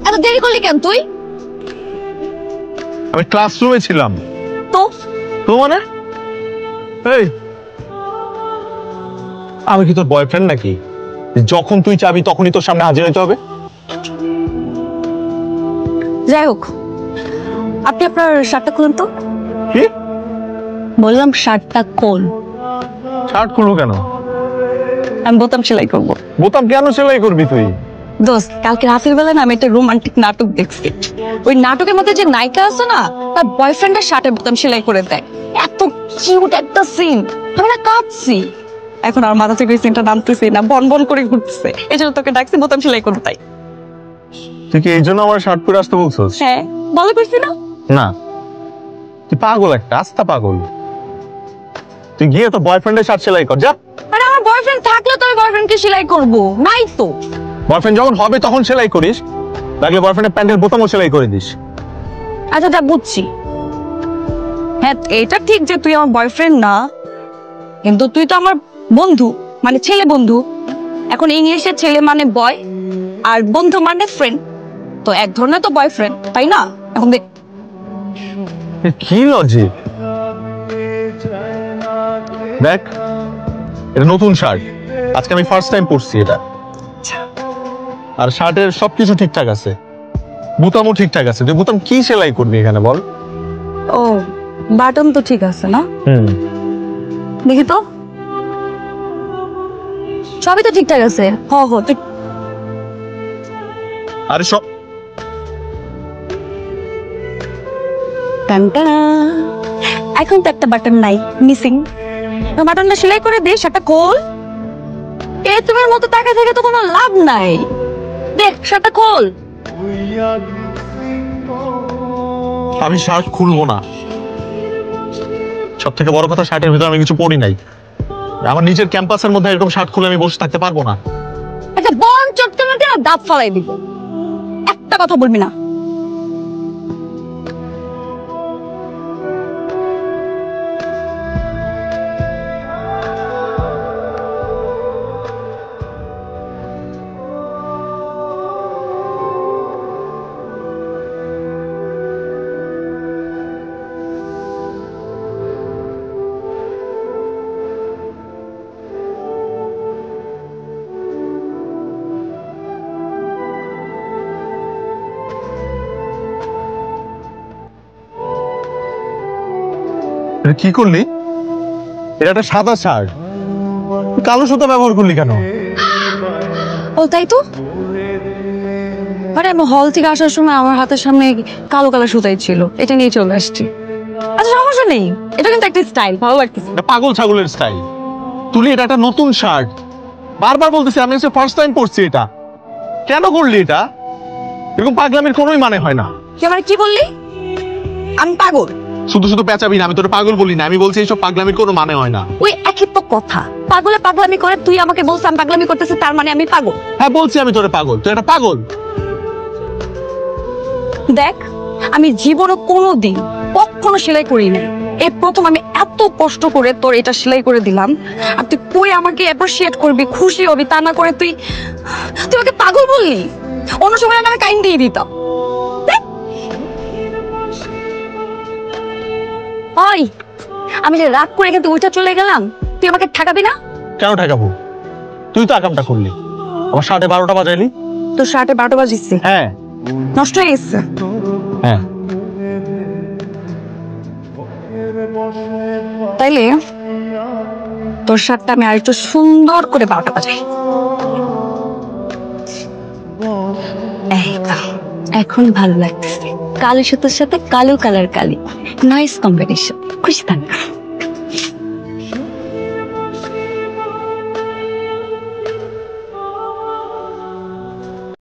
এত দেরি করলি কেন তুই? আমি ক্লাসরুমে ছিলাম। তো তো মানে এই আমি কি তোর বয়ফ্রেন্ড নাকি? যখন তুই চাবি তখনই তোর সামনে হাজির হতে হবে? যাই হোক, আপনি আপনার শার্টটা খুলুন তো। কি বললাম শার্টটা খোল। শার্ট খুলবো কেন? আমি বোতাম সেলাই করব। বোতাম কেন সেলাই করবি তুই? দোস্ত, কালকে রাতের বেলায় না আমি একটা রোমান্টিক নাটক দেখছি। ওই নাটকের মধ্যে যে নায়িকা আছে না, তার বয়ফ্রেন্ডের শার্টের বোতাম সেলাই করে দেয়। এত কিউট একটা সিন, আমি না কাঁদছি। এখন আর মাথা থেকে ওই সিনটা নামতেছে না, বন বন করে ঘুরতেছে। এই জন্য তোকে ডাকছি বোতাম সেলাই করবো তাই। তুই কি এই জন্য আমার শার্ট পরে আসতে বলছিস? হ্যাঁ, ভালো করছি না? না, তুই পাগল, একটা আস্তা পাগল। তুই গিয়ে তো বয়ফ্রেন্ডের শার্ট সেলাই কর যা। আরে আমার বয়ফ্রেন্ড থাকলে তো আমি বয়ফ্রেন্ডকে সেলাই করবো, নাই তো। বয়ফ্রেন্ড যখন হবে তখন সেলাই করিস, লাগলে বয়ফ্রেন্ডের প্যান্টের বোতামও সেলাই করে দিস। আচ্ছা, যা বুঝছি। হ্যাঁ, এটা ঠিক যে তুই আমার বয়ফ্রেন্ড না, কিন্তু তুই তো আমার বন্ধু, মানে ছেলে বন্ধু। এখন ইংলিশে ছেলে মানে বয় আর বন্ধু মানে ফ্রেন্ড, তো এক ধরনের তো বয়ফ্রেন্ড, তাই না? এখন দেখ, কি লজিক? দেখ, এটা নতুন শার্ট, আজকে আমি ফার্স্ট টাইম পরছি এটা। আর শার্টের সবকিছু ঠিকঠাক আছে, বোতামও ঠিকঠাক আছে। তুই বোতাম কি সেলাই করবি এখানে বল? ও বাটন তো ঠিক আছে না? দেখি তো, সবই তো ঠিকঠাক আছে। তুই আরে সব টানটানা। এখন তো একটা বাটন নাই, মিসিং। বাটনটা সেলাই করে দে, শার্টটা খোল। তুমি মতো তাকায় থেকে তো কোনো লাভ নাই। দেখ, শার্টটা খোল। আমি শার্ট খুলবো না। সব থেকে বড় কথা, শার্টের ভিতরে আমি কিছু পরি নাই। আমার নিজের ক্যাম্পাসের মধ্যে এরকম শার্ট খুলে আমি বসে থাকতে পারবো না। আচ্ছা, বন চটকানোতে না দাঁত ফালাই দিব, একটা কথা বলবি না। এটা কি করলি? এটা একটা সাদা শার্ট, কালো সুতা ব্যবহার করলি কেন? ও তাই তো। আরে আমি হল থেকে আসার সময় আমার হাতের সামনে কালো কালো সুতাই ছিল, এটা নিয়ে চলে আসছি। আচ্ছা, সমস্যা নেই, এটা কিন্তু একটা স্টাইল, ভালো লাগতেছে। এটা পাগল ছাগলের স্টাইল। তুলি, এটা একটা নতুন শার্ট, বারবার বলতেছি আমি ফার্স্ট টাইম পরছি এটা। কেন করলি এটা? এরকম পাগলামির কোনোই মানে হয় না। মানে কি বললি? আমি পাগল? শুধু শুধু পেঁচাবি না, আমি তোর পাগল বলি না, আমি বলছি এইসব পাগলামির কোনো মানে হয় না। ওই একই তো কথা, পাগলে পাগলামি করে। তুই আমাকে বলছিস আমি পাগলামি করতেছি, তার মানে আমি পাগল? হ্যাঁ, বলছি আমি তোরে পাগল, তুই একটা পাগল। দেখ, আমি জীবনে কোনোদিন কখনো সেলাই করিনি। এই প্রথম আমি এত কষ্ট করে তোর এটা সেলাই করে দিলাম, আর তুই আমাকে অ্যাপ্রিশিয়েট করবি, খুশি হবি, তা না করে তুই আমাকে পাগল বললি। অন্য সময় আমি কাইন্ড দিয়ে দিতাম। ওই, আমি যে রাগ করে কিন্তু ওইটা চলে গেলাম, তুই আমাকে ঠকাবি না? কেন ঠেকাবো? তুই তো আকামটা করলি, আমার 12:30 বাজাইলি। তোর শার্টে 12টা বাজিচ্ছে? হ্যাঁ। নষ্ট হয়ে গেছে? হ্যাঁ। তাইলে তোর শার্টটা আমি আরেকটু সুন্দর করে 12টা বাজাই। এখন ভালো লাগতেছে, কালো সুতোর সাথে কালো কালার কালি, নাইস কম্বিনেশন। খুশি থাক।